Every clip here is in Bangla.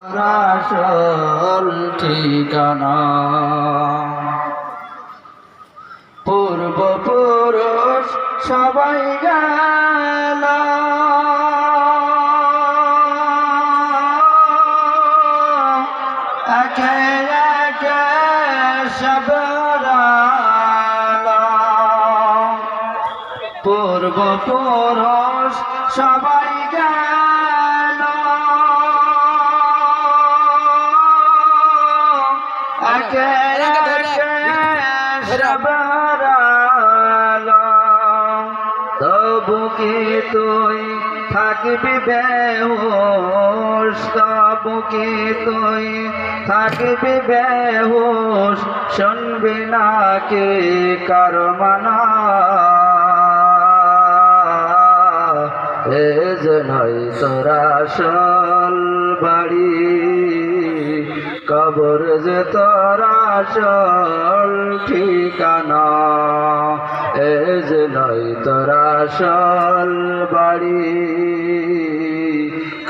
আসল ঠিকানা পূর্বপুরুষ সবাই গেল একে একে সব পূর্বপুরুষ সবাই গেল একে একে সব তবু কি তুই থাকবি বেহুশ তবু কি তুই থাকবি বেহুশ শুনবি না কে কারো মানা এ যে নয় তোরা আসল বাড়ি কবর যে তোরা আসল ঠিকানা এ যে নয় তোরা আসল বাড়ি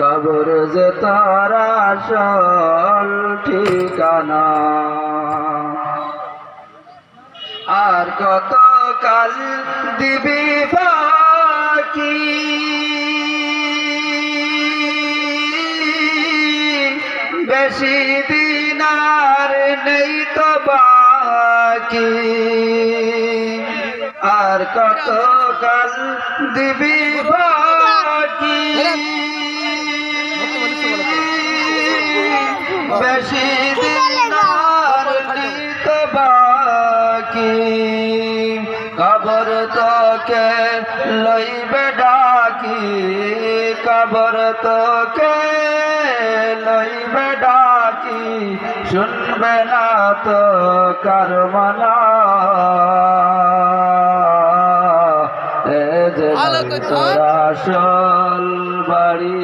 কবর যে তোরা আসল ঠিকানা আর কত কাল দিবি বাকি বেশি দিন আর নেই তো বাকি আর কত কাল দিবি বাকি বেশি দিন আর নেই তো বাকি কবর তোকে লইবে ডাকি কবর তোকে লইবে ডাকি শুনবে না তো কারো মানা এ যে তোরা আসল বাড়ি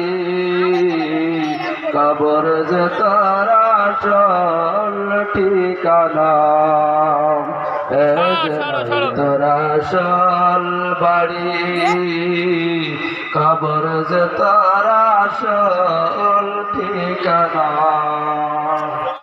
কবর যে তোরা আসল ঠিকানা এ যে তোরা আসল বাড়ি কবর যে তোরা আসল ঠিকানা।